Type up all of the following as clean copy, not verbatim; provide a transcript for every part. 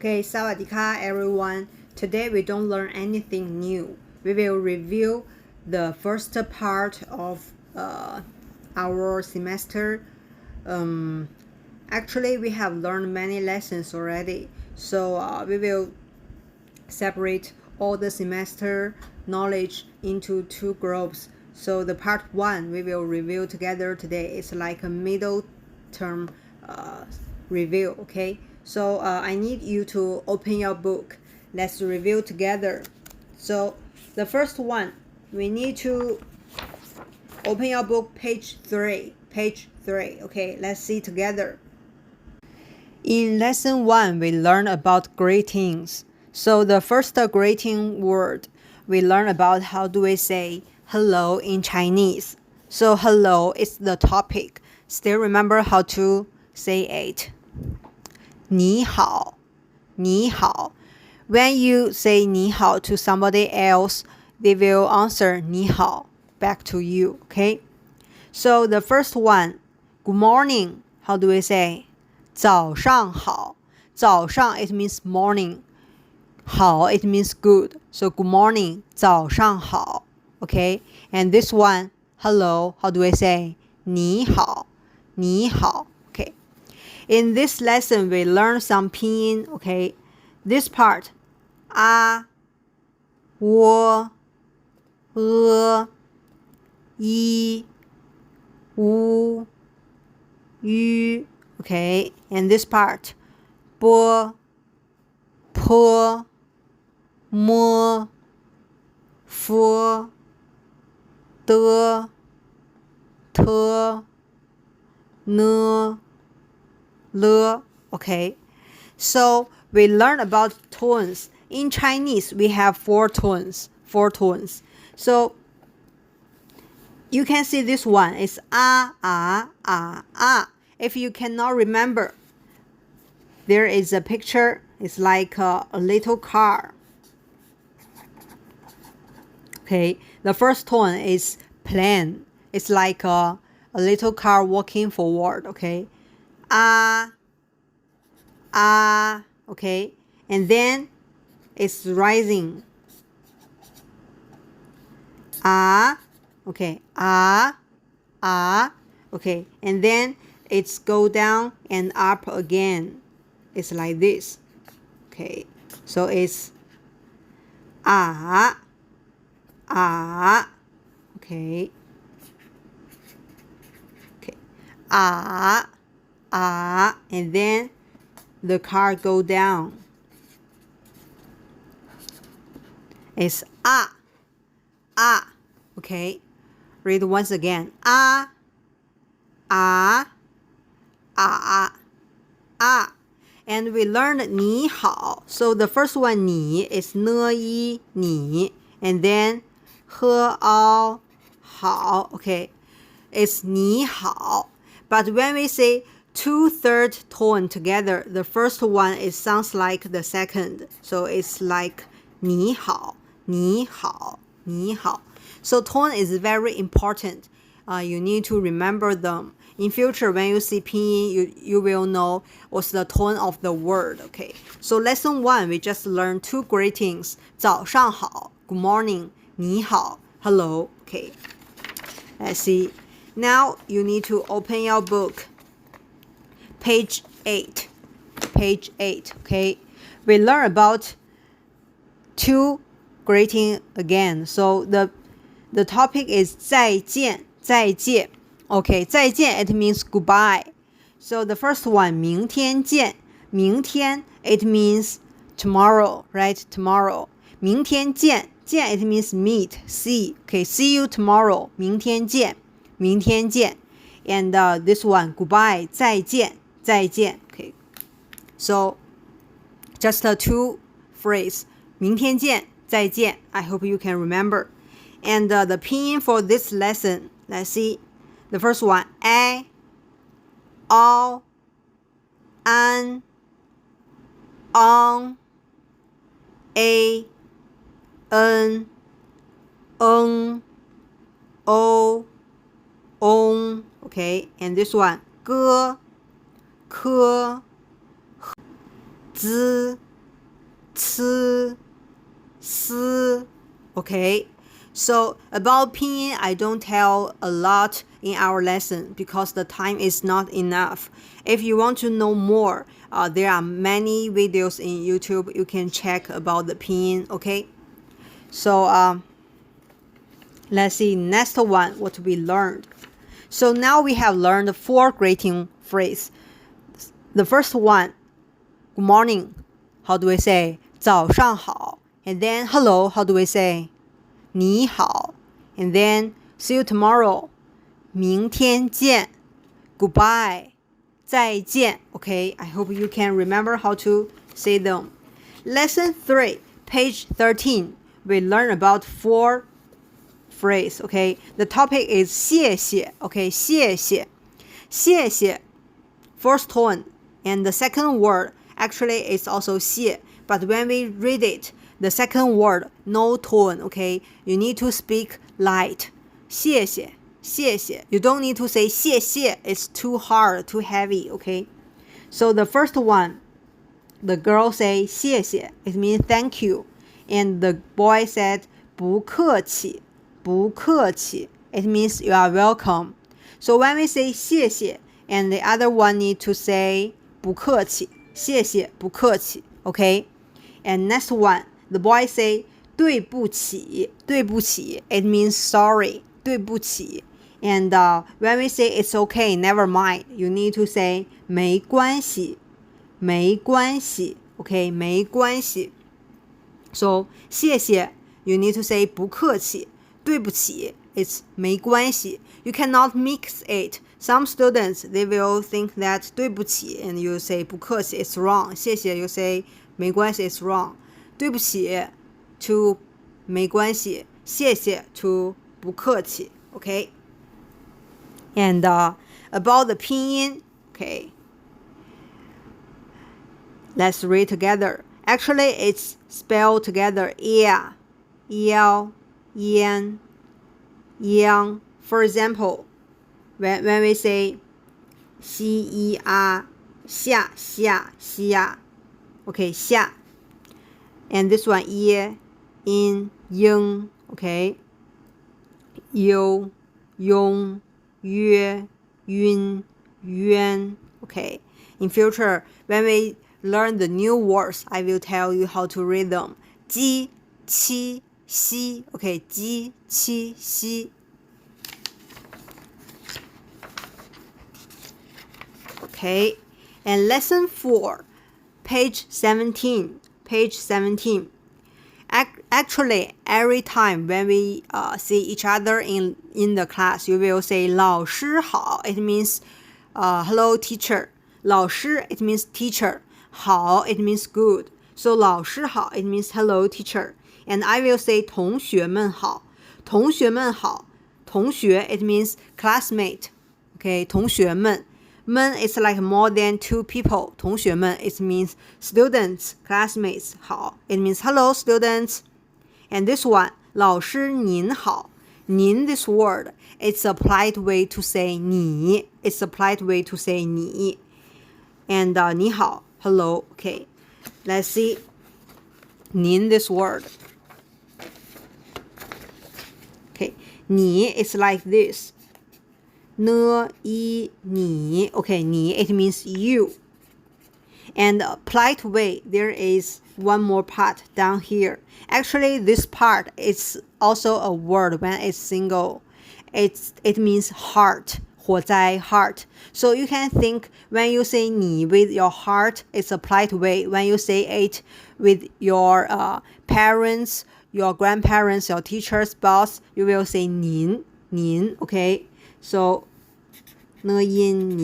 Okay, สวัสดีค่ะ everyone. Today we don't learn anything new. We will review the first part of our semester. Actually, we have learned many lessons already. So we will separate all the semester knowledge into two groups. So the part one we will review together today. It's like a middle term review. Okay. So I need you to open your book. Let's review together. So the first one, we need to open your book page 3. Page 3. Okay, let's see together. In lesson 1, we learn about greetings. So the first greeting word, we learn about how do we say hello in Chinese. So hello is the topic. Still remember how to say it. 你好,你好. When you say 你好 to somebody else, they will answer 你好 back to you, okay? So the first one, good morning. How do we say? 早上好. 早上 it means morning. 好 it means good. So good morning. 早上好. Okay? And this one, hello. How do we say? 你好,你好. Okay. In this lesson, we learn some pinyin, okay? This part, a, wo, yi, wu, yu, okay? And this part, bo, po, mo, fu, de, te, ne, le, okay? So we learn about tones. In Chinese, we have four tones. So you can see this one is a. If you cannot remember, there is a picture. It's like a little car. Okay, the first tone is plain. It's like a little car walking forward. Okay, okay, and then it's rising. Okay, okay, and then it's go down and up again. It's like this. Okay, so it's okay, and then the car go down. It's okay. Read once again. And we learned 你好. So the first one 你 is 呢一你, and then 喝ao好. Okay, it's 你好. But when we say two-third tone together, the first one it sounds like the second. So it's like 你好, 你好, 你好. So tone is very important. You need to remember them. In future, when you see pinyin, you will know what's the tone of the word. Okay. So lesson 1, we just learned two greetings. 早上好, good morning. 你好, hello. Okay. Let's see. Now you need to open your book. Page 8. Page 8. Okay. We learn about two greeting again. So the topic is 再见, 再见. Okay, 再见 it means goodbye. So the first one, 明天见. 明天 it means tomorrow, right? Tomorrow. 明天见. 见 it means meet, see. Okay, see you tomorrow. 明天见. 明天见. And this one, goodbye, 再见, 再见. Okay. So just two phrases. 明天见, 再见. I hope you can remember. And the pinyin for this lesson, let's see. The first one, a, o, an, on, a, n, o, on. Okay, and this one, ge, ke, z, 吃思 okay so about pinyin I don't tell a lot in our lesson because the time is not enough. If you want to know more, there are many videos in YouTube you can check about the pinyin, okay? So let's see next one what we learned. So now we have learned 4 greeting phrases. The first one, good morning. How do we say 早上好? And then hello, how do we say 你好? And then see you tomorrow. 明天见 Goodbye 再见 Okay, I hope you can remember how to say them. Lesson 3, page 13. We learn about 4 phrases. Okay, the topic is 谢谢 Okay, 谢谢 谢谢 first tone. And the second word actually is also 谢 But when we read it, the second word, no tone, okay? You need to speak light. 谢谢 谢谢 You don't need to say 谢谢 It's too hard, too heavy, okay? So the first one, the girl say 谢谢 It means thank you. And the boy said 不客气不客气 It means you are welcome. So when we say 谢谢 and the other one need to say 不客气谢谢不客气 Okay? And next one, the boy say 对不起对不起 It means sorry 对不起 And when we say it's okay, never mind, you need to say 没关系没关系 Okay, 没关系 So 谢谢 you need to say 不客气对不起 it's 没关系 You cannot mix it. Some students, they will think that 对不起 and you say 不客气 it's wrong. 谢谢 you say 没关系 it's wrong. 对不起 to 没关系谢谢 to 不客气 Okay? And about the pinyin, okay, let's read together. Actually, it's spelled together. Yeah, yao, yan, yang. For example, when we say 西一啊下下下 okay, 下 and this one 耶 in 英 okay, 优 庸 约 晕 yuan okay. In future, when we learn the new words, I will tell you how to read them. 鸡 qi 西 okay, 鸡 qi 西 okay. And lesson 4, page 17. Actually, every time when we see each other in the class, you will say 老师好 It means hello teacher. 老师 it means teacher. 好 it means good. So 老师好 it means hello teacher. And I will say 同学们好同学们好同学 it means classmate. Okay, 同学们 Men is like more than 2 people. 同学们 it means students, classmates. 好 it means hello students. And this one, 老师您好 您 this word, it's a polite way to say 你 It's a polite way to say 你 And 你好 hello. Okay, let's see 您 this word. Okay, 你 is like this. 呢一你 Okay, 你 it means you. And a polite way, there is one more part down here. Actually, this part is also a word when it's single. It means heart, 火灾 heart. So you can think when you say 你 with your heart, it's a polite way. When you say it with your parents, your grandparents, your teacher's boss, you will say 您 okay? So 呢因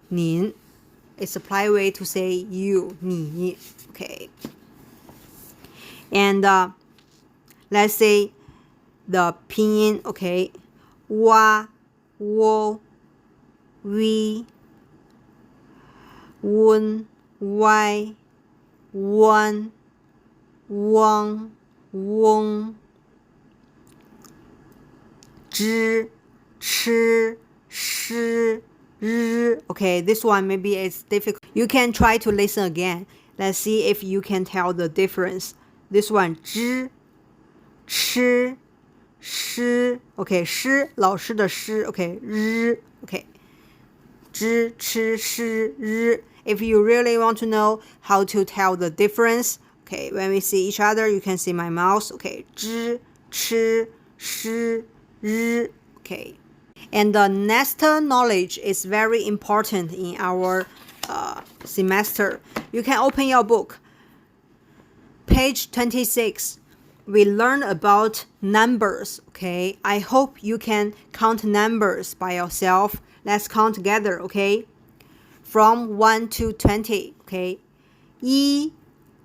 您 It's a polite way to say you, 你 okay? And let's say the pinyin, okay? 哇 wo 微 温 歪 弯 汪 翁 知 吃 shi, Okay, this one maybe it's difficult. You can try to listen again. Let's see if you can tell the difference. This one, 知, 吃, 诗, okay, 诗, 老师的诗, okay, 日, okay. 知, 吃, 诗, 日. If you really want to know how to tell the difference, okay, when we see each other, you can see my mouse, okay, 知, 吃, 诗, 日, okay. And the next knowledge is very important in our semester. You can open your book. Page 26. We learn about numbers, okay? I hope you can count numbers by yourself. Let's count together, okay? From 1 to 20, okay? 1, 2,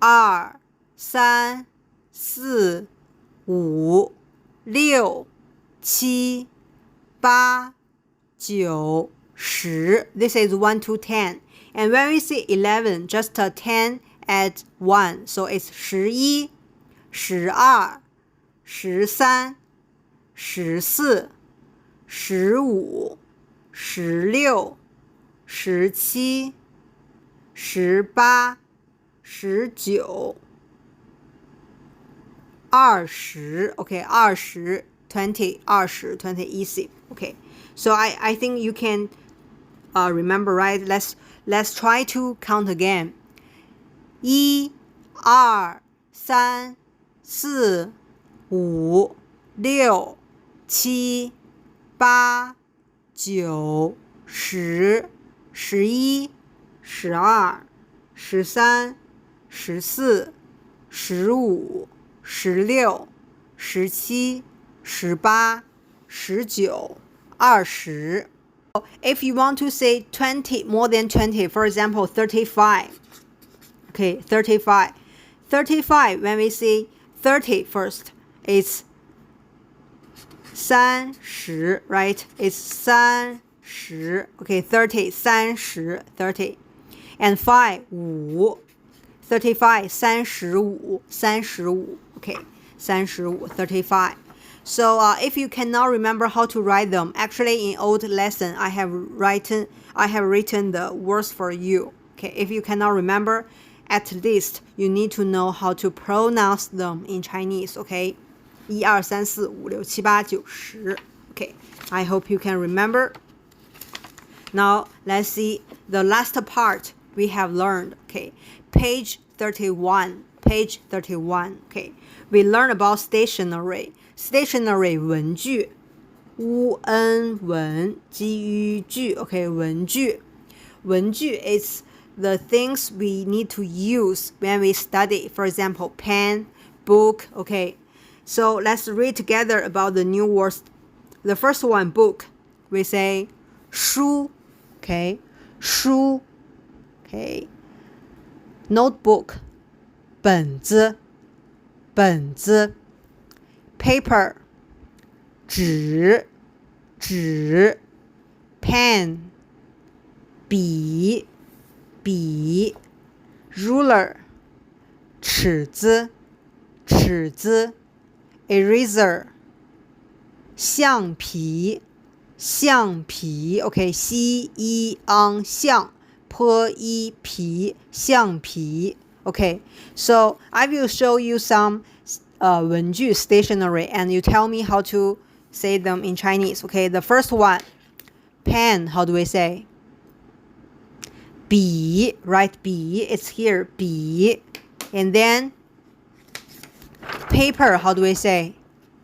3, 4, 5, 6, 7, 8, 9, 10. This is 1 to 10. And when we see 11, just a 10 add 1. So it's 11, 12, 13, 14, 15, 16, 17, 18, 19, 20. Okay, 20, 20, 20, easy. Okay, so I think you can remember, right? Let's try to count again. 1, 2, 3, 4, 5, 6, 7, 8, 9, 10, 11, 12, 13, 14, 15, 16, 17, 18, 19, 20. If you want to say 20, more than 20, for example, 35. Okay, 35. 35, when we say 30 first, it's 30, right? It's 30. Okay, 30, 30, 30. And 5, 5. 35, 35, 35. Okay, 35, 35. So if you cannot remember how to write them, actually in old lesson I have written the words for you. Okay, if you cannot remember, at least you need to know how to pronounce them in Chinese. Okay, 1, 2, 3, 4, 5, 6, 7, 8, 9, 10. Okay, I hope you can remember. Now let's see the last part we have learned. Okay, page 31. Page 31. Okay, we learn about stationery. Stationery 文具 wu en 文 ji yu 具 okay 文具 文具 is the things we need to use when we study, for example pen, book. Okay, so let's read together about the new words. The first one, book, we say 书 okay 书 okay notebook 本子本子paper 纸 pen 笔 ruler 尺子 eraser 橡皮 okay 西一昂橡坡一皮橡皮 okay, so I will show you some 文具 stationery and you tell me how to say them in Chinese. Okay, the first one, pen, how do we say? 笔 right, 笔 it's here 笔 and then paper, how do we say?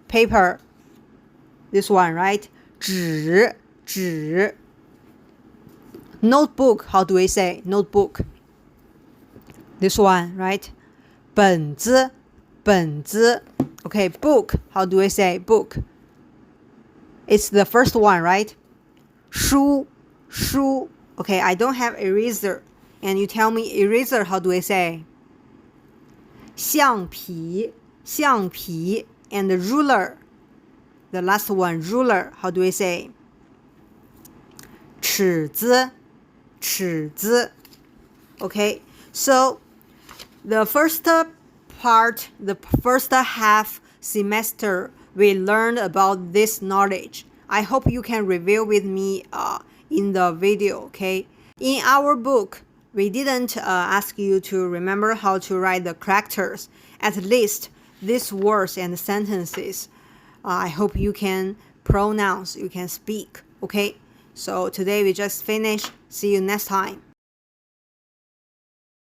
Paper, this one, right? 纸 notebook, how do we say? Notebook, this one, right? 本子 okay, book, how do we say? Book, it's the first one, right? 书 okay, I don't have eraser and you tell me eraser, how do we say? 橡皮 and ruler, the last one, ruler, how do we say? 尺子 okay, so the first part, the first half semester, we learned about this knowledge. I hope you can review with me in the video, okay? In our book, we didn't ask you to remember how to write the characters. At least these words and sentences, I hope you can pronounce, you can speak. Okay, so today we just finished. See you next time.